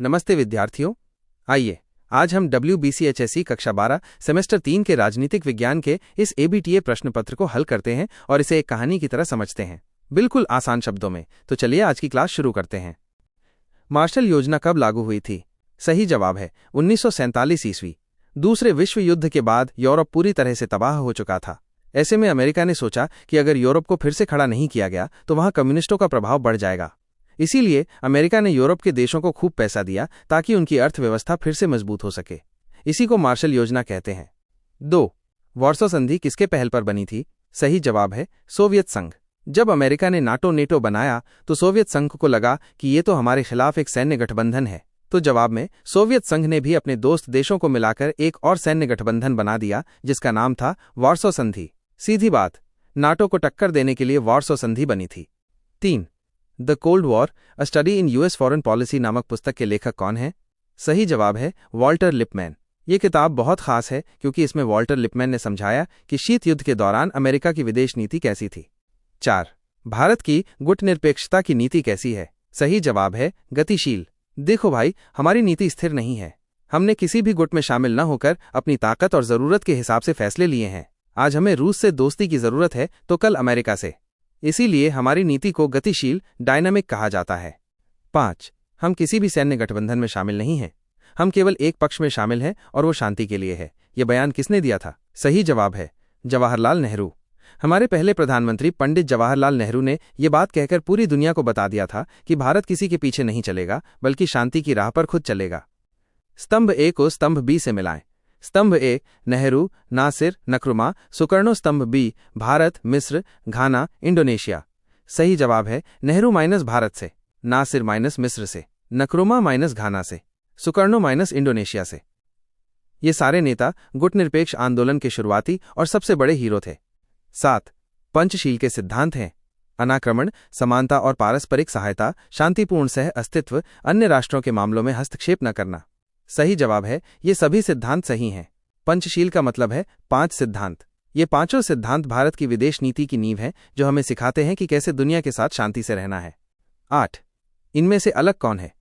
नमस्ते विद्यार्थियों। आइए आज हम WBCHSE कक्षा 12 सेमेस्टर 3 के राजनीतिक विज्ञान के इस ABTA प्रश्न पत्र को हल करते हैं और इसे एक कहानी की तरह समझते हैं, बिल्कुल आसान शब्दों में। तो चलिए आज की क्लास शुरू करते हैं। मार्शल योजना कब लागू हुई थी? सही जवाब है 1947 ईस्वी। दूसरे विश्व युद्ध के बाद यूरोप पूरी तरह से तबाह हो चुका था। ऐसे में अमेरिका ने सोचा कि अगर यूरोप को फिर से खड़ा नहीं किया गया तो वहां कम्युनिस्टों का प्रभाव बढ़ जाएगा। इसीलिए अमेरिका ने यूरोप के देशों को खूब पैसा दिया ताकि उनकी अर्थव्यवस्था फिर से मजबूत हो सके। इसी को मार्शल योजना कहते हैं। 2. वार्सो संधि किसके पहल पर बनी थी? सही जवाब है सोवियत संघ। जब अमेरिका ने नेटो बनाया तो सोवियत संघ को लगा कि ये तो हमारे खिलाफ एक सैन्य गठबंधन है, तो जवाब में सोवियत संघ ने भी अपने दोस्त देशों को मिलाकर एक और सैन्य गठबंधन बना दिया जिसका नाम था वार्सो संधि। सीधी बात, नाटो को टक्कर देने के लिए वार्सो संधि बनी थी। 3. The cold war a study in US foreign policy नामक पुस्तक के लेखक कौन है? सही जवाब है वॉल्टर लिपमैन। ये किताब बहुत खास है क्योंकि इसमें वॉल्टर लिपमैन ने समझाया कि शीत युद्ध के दौरान अमेरिका की विदेश नीति कैसी थी। 4. भारत की गुटनिरपेक्षता की नीति कैसी है? सही जवाब है गतिशील। देखो भाई, हमारी नीति स्थिर नहीं है। हमने किसी भी गुट में शामिल न होकर अपनी ताकत और जरूरत के हिसाब से फैसले लिए हैं। आज हमें रूस से दोस्ती की जरूरत है तो कल अमेरिका से। इसीलिए हमारी नीति को गतिशील डायनामिक कहा जाता है। 5. हम किसी भी सैन्य गठबंधन में शामिल नहीं हैं। हम केवल एक पक्ष में शामिल हैं और वो शांति के लिए है। ये बयान किसने दिया था? सही जवाब है जवाहरलाल नेहरू। हमारे पहले प्रधानमंत्री पंडित जवाहरलाल नेहरू ने ये बात कहकर पूरी दुनिया को बता दिया था कि भारत किसी के पीछे नहीं चलेगा बल्कि शांति की राह पर खुद चलेगा। स्तंभ ए को स्तंभ बी से मिलाएं। स्तंभ ए नेहरू, नासिर, नक्रुमा, सुकर्णो। स्तंभ बी भारत, मिस्र, घाना, इंडोनेशिया। सही जवाब है नेहरू माइनस भारत से, नासिर माइनस मिस्र से, नक्रुमा माइनस घाना से, सुकर्णो माइनस इंडोनेशिया से। ये सारे नेता गुटनिरपेक्ष आंदोलन के शुरुआती और सबसे बड़े हीरो थे। 7. पंचशील के सिद्धांत हैं। अनाक्रमण, समानता और पारस्परिक सहायता, शांतिपूर्ण सह अस्तित्व, अन्य राष्ट्रों के मामलों में हस्तक्षेप न करना। सही जवाब है ये सभी सिद्धांत सही हैं। पंचशील का मतलब है 5 सिद्धांत। ये पांचों सिद्धांत भारत की विदेश नीति की नींव हैं जो हमें सिखाते हैं कि कैसे दुनिया के साथ शांति से रहना है। 8. इनमें से अलग कौन है?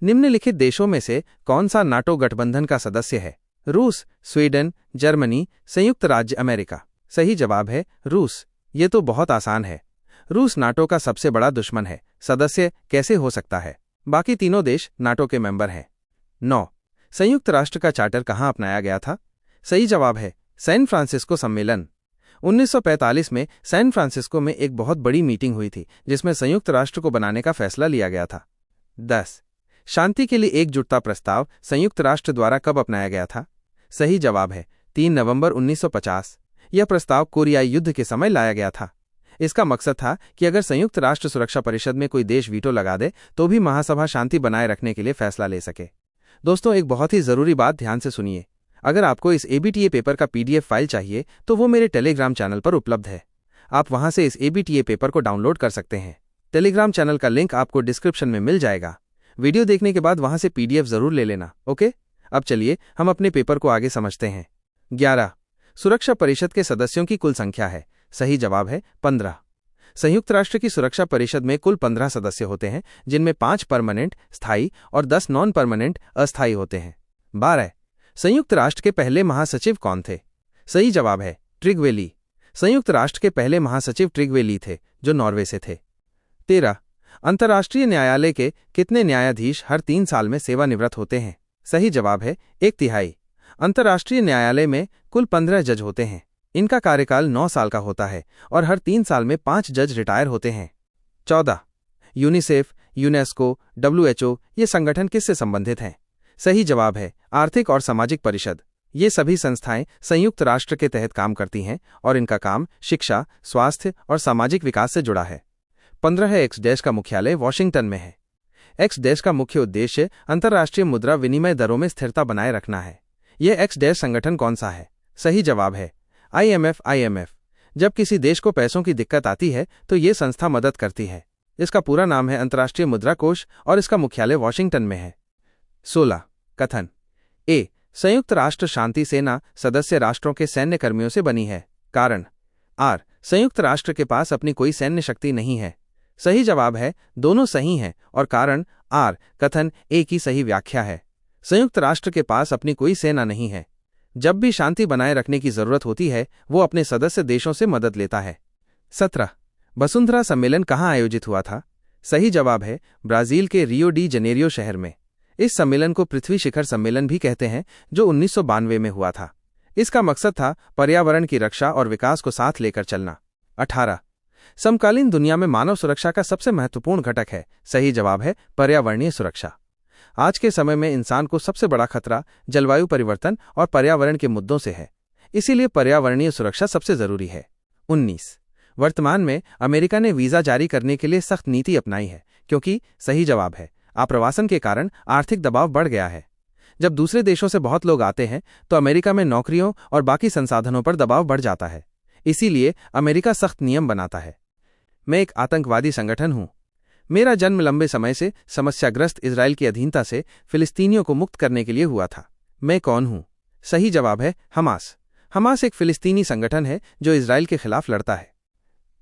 निम्नलिखित देशों में से कौन सा नाटो गठबंधन का सदस्य है? रूस, स्वीडन, जर्मनी, संयुक्त राज्य अमेरिका। सही जवाब है रूस। ये तो बहुत आसान है। रूस नाटो का सबसे बड़ा दुश्मन है, सदस्य कैसे हो सकता है? बाकी तीनों देश नाटो के मेंबर हैं। 9. संयुक्त राष्ट्र का चार्टर कहाँ अपनाया गया था? सही जवाब है सैन फ्रांसिस्को सम्मेलन। 1945 में सैन फ्रांसिस्को में एक बहुत बड़ी मीटिंग हुई थी जिसमें संयुक्त राष्ट्र को बनाने का फैसला लिया गया था। 10. शांति के लिए एकजुटता प्रस्ताव संयुक्त राष्ट्र द्वारा कब अपनाया गया था? सही जवाब है 3 नवंबर 1950। यह प्रस्ताव कोरियाई युद्ध के समय लाया गया था। इसका मकसद था कि अगर संयुक्त राष्ट्र सुरक्षा परिषद में कोई देश वीटो लगा दे तो भी महासभा शांति बनाए रखने के लिए फैसला ले सके। दोस्तों, एक बहुत ही जरूरी बात ध्यान से सुनिए। अगर आपको इस ABTA पेपर का PDF फाइल चाहिए तो वो मेरे टेलीग्राम चैनल पर उपलब्ध है। आप वहां से इस ABTA पेपर को डाउनलोड कर सकते हैं। टेलीग्राम चैनल का लिंक आपको डिस्क्रिप्शन में मिल जाएगा। वीडियो देखने के बाद वहां से PDF जरूर ले लेना, ओके? अब चलिए हम अपने पेपर को आगे समझते हैं। 11. सुरक्षा परिषद के सदस्यों की कुल संख्या है। सही जवाब है 15। संयुक्त राष्ट्र की सुरक्षा परिषद में कुल 15 सदस्य होते हैं जिनमें 5 परमानेंट स्थायी और 10 नॉन परमानेंट अस्थायी होते हैं। 12. संयुक्त राष्ट्र के पहले महासचिव कौन थे? सही जवाब है ट्रिगवे। संयुक्त राष्ट्र के पहले महासचिव ट्रिगवे थे जो नॉर्वे से थे। 13. अंतर्राष्ट्रीय न्यायालय के कितने न्यायाधीश हर 3 साल में सेवानिवृत्त होते हैं? सही जवाब है 1/3। अंतर्राष्ट्रीय न्यायालय में कुल 15 जज होते हैं। इनका कार्यकाल 9 साल का होता है और हर 3 साल में 5 जज रिटायर होते हैं। 14. यूनिसेफ, यूनेस्को, WHO ये संगठन किससे संबंधित हैं? सही जवाब है आर्थिक और सामाजिक परिषद। ये सभी संस्थाएं संयुक्त राष्ट्र के तहत काम करती हैं और इनका काम शिक्षा, स्वास्थ्य और सामाजिक विकास से जुड़ा है। 15. एक्स- का मुख्यालय वॉशिंगटन में है। एक्स- का मुख्य उद्देश्य अंतर्राष्ट्रीय मुद्रा विनिमय दरों में स्थिरता बनाए रखना है। यह एक्स- संगठन कौन सा है? सही जवाब है IMF। जब किसी देश को पैसों की दिक्कत आती है तो ये संस्था मदद करती है। इसका पूरा नाम है अंतर्राष्ट्रीय मुद्रा कोष और इसका मुख्यालय वॉशिंगटन में है। 16. कथन ए. संयुक्त राष्ट्र शांति सेना सदस्य राष्ट्रों के सैन्य कर्मियों से बनी है। कारण आर. संयुक्त राष्ट्र के पास अपनी कोई सैन्य शक्ति नहीं है। सही जवाब है दोनों सही हैं और कारण आर कथन ए की सही व्याख्या है। संयुक्त राष्ट्र के पास अपनी कोई सेना नहीं है। जब भी शांति बनाए रखने की जरूरत होती है वो अपने सदस्य देशों से मदद लेता है। 17 वसुंधरा सम्मेलन कहाँ आयोजित हुआ था? सही जवाब है ब्राजील के रियो डी जनेरियो शहर में। इस सम्मेलन को पृथ्वी शिखर सम्मेलन भी कहते हैं, जो 1992 में हुआ था। इसका मकसद था पर्यावरण की रक्षा और विकास को साथ लेकर चलना। 18 समकालीन दुनिया में मानव सुरक्षा का सबसे महत्वपूर्ण घटक है। सही जवाब है पर्यावरणीय सुरक्षा। आज के समय में इंसान को सबसे बड़ा खतरा जलवायु परिवर्तन और पर्यावरण के मुद्दों से है, इसीलिए पर्यावरणीय सुरक्षा सबसे जरूरी है। 19 वर्तमान में अमेरिका ने वीजा जारी करने के लिए सख्त नीति अपनाई है, क्योंकि सही जवाब है आप्रवासन के कारण आर्थिक दबाव बढ़ गया है। जब दूसरे देशों से बहुत लोग आते हैं तो अमेरिका में नौकरियों और बाकी संसाधनों पर दबाव बढ़ जाता है, इसीलिए अमेरिका सख्त नियम बनाता है। मैं एक आतंकवादी संगठन हूं। मेरा जन्म लंबे समय से समस्याग्रस्त इजराइल की अधीनता से फिलिस्तीनियों को मुक्त करने के लिए हुआ था। मैं कौन हूं? सही जवाब है हमास। हमास एक फिलिस्तीनी संगठन है जो इजराइल के खिलाफ लड़ता है।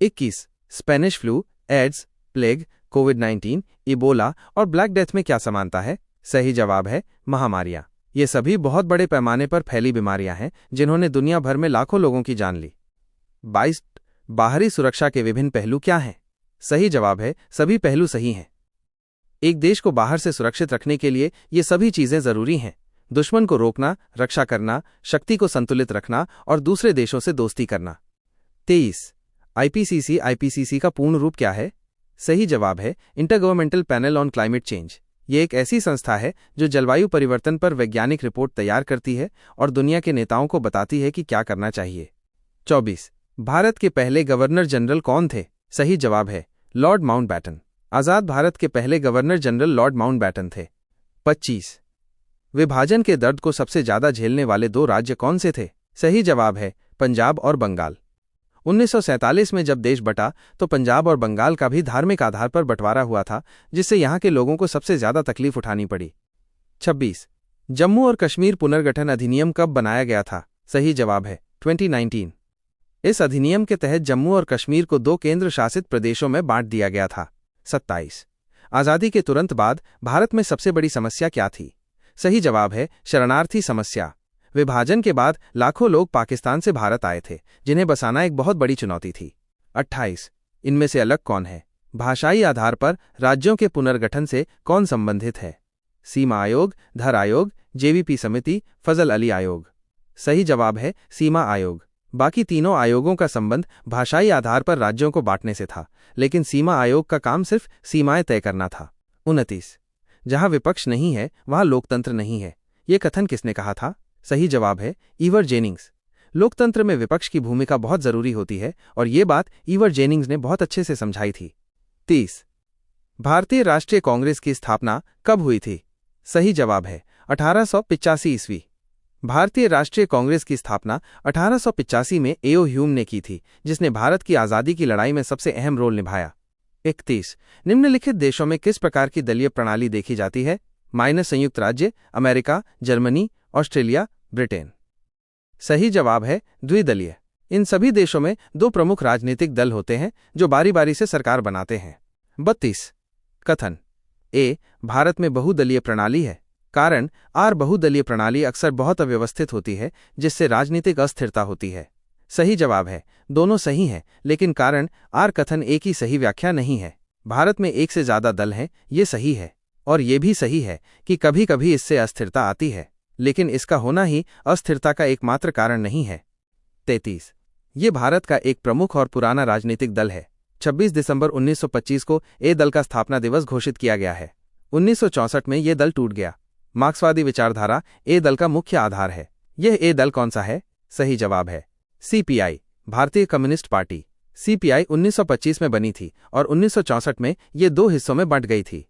21 स्पेनिश फ्लू, एड्स, प्लेग, कोविड-19, इबोला और ब्लैक डेथ में क्या समानता है? सही जवाब है महामारियां। ये सभी बहुत बड़े पैमाने पर फैली बीमारियां हैं जिन्होंने दुनिया भर में लाखों लोगों की जान ली। 22 बाहरी सुरक्षा के विभिन्न पहलू क्या हैं? सही जवाब है सभी पहलू सही हैं। एक देश को बाहर से सुरक्षित रखने के लिए ये सभी चीजें जरूरी हैं: दुश्मन को रोकना, रक्षा करना, शक्ति को संतुलित रखना और दूसरे देशों से दोस्ती करना। 23 आईपीसीसी का पूर्ण रूप क्या है? सही जवाब है intergovernmental panel on climate change. ये एक ऐसी संस्था है जो जलवायु परिवर्तन पर वैज्ञानिक रिपोर्ट तैयार करती है और दुनिया के नेताओं को बताती है कि क्या करना चाहिए। 24 भारत के पहले गवर्नर जनरल कौन थे? सही जवाब है लॉर्ड माउंटबैटन। आजाद भारत के पहले गवर्नर जनरल लॉर्ड माउंटबैटन थे। 25 विभाजन के दर्द को सबसे ज्यादा झेलने वाले दो राज्य कौन से थे? सही जवाब है पंजाब और बंगाल। 1947 में जब देश बटा तो पंजाब और बंगाल का भी धार्मिक आधार पर बंटवारा हुआ था, जिससे यहां के लोगों को सबसे ज्यादा तकलीफ उठानी पड़ी। 26 जम्मू और कश्मीर पुनर्गठन अधिनियम कब बनाया गया था? सही जवाब है 2019। इस अधिनियम के तहत जम्मू और कश्मीर को 2 केंद्र शासित प्रदेशों में बांट दिया गया था। 27 आजादी के तुरंत बाद भारत में सबसे बड़ी समस्या क्या थी? सही जवाब है शरणार्थी समस्या। विभाजन के बाद लाखों लोग पाकिस्तान से भारत आए थे, जिन्हें बसाना एक बहुत बड़ी चुनौती थी। 28 इनमें से अलग कौन है? भाषाई आधार पर राज्यों के पुनर्गठन से कौन संबंधित है? सीमा आयोग, धर आयोग, जेवीपी समिति, फजल अली आयोग। सही जवाब है सीमा आयोग। बाकी तीनों आयोगों का संबंध भाषाई आधार पर राज्यों को बांटने से था, लेकिन सीमा आयोग का काम सिर्फ सीमाएं तय करना था। 29 जहां विपक्ष नहीं है वहां लोकतंत्र नहीं है। ये कथन किसने कहा था? सही जवाब है ईवर जेनिंग्स। लोकतंत्र में विपक्ष की भूमिका बहुत जरूरी होती है और ये बात ईवर जेनिंग्स ने बहुत अच्छे से समझाई थी। 30 भारतीय राष्ट्रीय कांग्रेस की स्थापना कब हुई थी? सही जवाब है 1885 ईस्वी। भारतीय राष्ट्रीय कांग्रेस की स्थापना 1885 में एओ ह्यूम ने की थी, जिसने भारत की आजादी की लड़ाई में सबसे अहम रोल निभाया। 31 निम्नलिखित देशों में किस प्रकार की दलीय प्रणाली देखी जाती है? संयुक्त राज्य अमेरिका, जर्मनी, ऑस्ट्रेलिया, ब्रिटेन। सही जवाब है द्विदलीय। इन सभी देशों में 2 प्रमुख राजनीतिक दल होते हैं जो बारी बारी से सरकार बनाते हैं। 32 कथन ए भारत में बहुदलीय प्रणाली है। कारण आर बहुदलीय प्रणाली अक्सर बहुत अव्यवस्थित होती है, जिससे राजनीतिक अस्थिरता होती है। सही जवाब है दोनों सही हैं, लेकिन कारण आर कथन ए की सही व्याख्या नहीं है। भारत में एक से ज्यादा दल हैं, ये सही है, और ये भी सही है कि कभी कभी इससे अस्थिरता आती है, लेकिन इसका होना ही अस्थिरता का एकमात्र कारण नहीं है। 33 ये भारत का एक प्रमुख और पुराना राजनीतिक दल है। 26 दिसंबर 1925 को ए दल का स्थापना दिवस घोषित किया गया है। 1964 में ये दल टूट गया। मार्क्सवादी विचारधारा ए दल का मुख्य आधार है। यह ए दल कौन सा है? सही जवाब है सीपीआई, भारतीय कम्युनिस्ट पार्टी। सीपीआई 1925 में बनी थी और 1964 में ये 2 हिस्सों में बंट गई थी।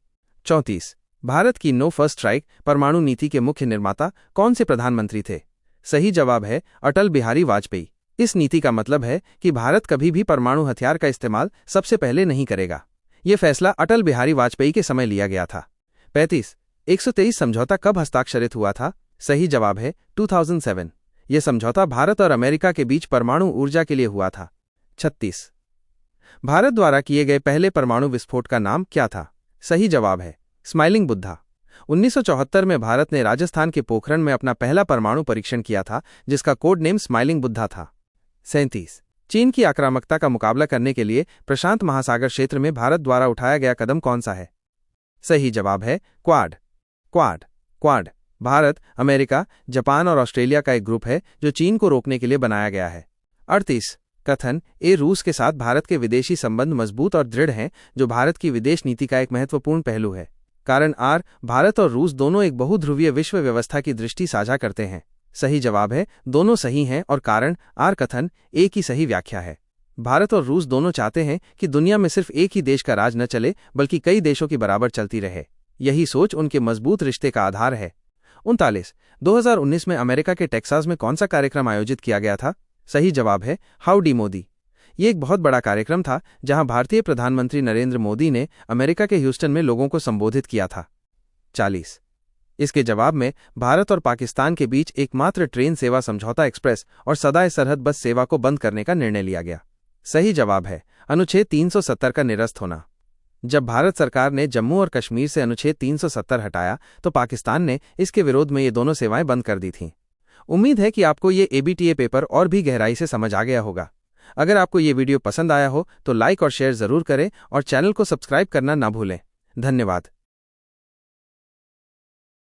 34 भारत की नो फर्स्ट स्ट्राइक परमाणु नीति के मुख्य निर्माता कौन से प्रधानमंत्री थे? सही जवाब है अटल बिहारी वाजपेयी। इस नीति का मतलब है कि भारत कभी भी परमाणु हथियार का इस्तेमाल सबसे पहले नहीं करेगा। यह फैसला अटल बिहारी वाजपेयी के समय लिया गया था। 35 123 समझौता कब हस्ताक्षरित हुआ था? सही जवाब है 2007। यह समझौता भारत और अमेरिका के बीच परमाणु ऊर्जा के लिए हुआ था। 36 भारत द्वारा किए गए पहले परमाणु विस्फोट का नाम क्या था? सही जवाब है स्माइलिंग बुद्धा। 1974 में भारत ने राजस्थान के पोखरण में अपना पहला परमाणु परीक्षण किया था, जिसका कोड नेम स्माइलिंग बुद्धा था। 37 चीन की आक्रामकता का मुकाबला करने के लिए प्रशांत महासागर क्षेत्र में भारत द्वारा उठाया गया कदम कौन सा है? सही जवाब है quad. Quad quad Bharat, America, Japan और ऑस्ट्रेलिया का एक ग्रुप है जो चीन को रोकने के लिए बनाया गया है। 38 कथन ए रूस के साथ भारत के विदेशी संबंध मजबूत और दृढ़ हैं, जो भारत की विदेश नीति का एक महत्वपूर्ण पहलू है। कारण आर, भारत और रूस दोनों एक बहुध्रुवीय विश्व व्यवस्था की दृष्टि साझा करते हैं। सही जवाब है दोनों सही हैं और कारण आर कथन ए की सही व्याख्या है। भारत और रूस दोनों चाहते हैं कि दुनिया में सिर्फ एक ही देश का राज न चले, बल्कि कई देशों की बराबर चलती रहे। यही सोच उनके मजबूत रिश्ते का आधार है। 39 2019 में अमेरिका के टेक्सास में कौन सा कार्यक्रम आयोजित किया गया था? सही जवाब है हाउडी मोदी। ये एक बहुत बड़ा कार्यक्रम था जहां भारतीय प्रधानमंत्री नरेंद्र मोदी ने अमेरिका के ह्यूस्टन में लोगों को संबोधित किया था। 40 इसके जवाब में भारत और पाकिस्तान के बीच एकमात्र ट्रेन सेवा समझौता एक्सप्रेस और सदाए सरहद बस सेवा को बंद करने का निर्णय लिया गया। सही जवाब है अनुच्छेद 370 का निरस्त होना। जब भारत सरकार ने जम्मू और कश्मीर से अनुच्छेद 370 हटाया तो पाकिस्तान ने इसके विरोध में ये दोनों सेवाएं बंद कर दी थीं। उम्मीद है कि आपको ये एबीटीए पेपर और भी गहराई से समझ आ गया होगा। अगर आपको ये वीडियो पसंद आया हो तो लाइक और शेयर जरूर करें और चैनल को सब्सक्राइब करना ना भूलें। धन्यवाद।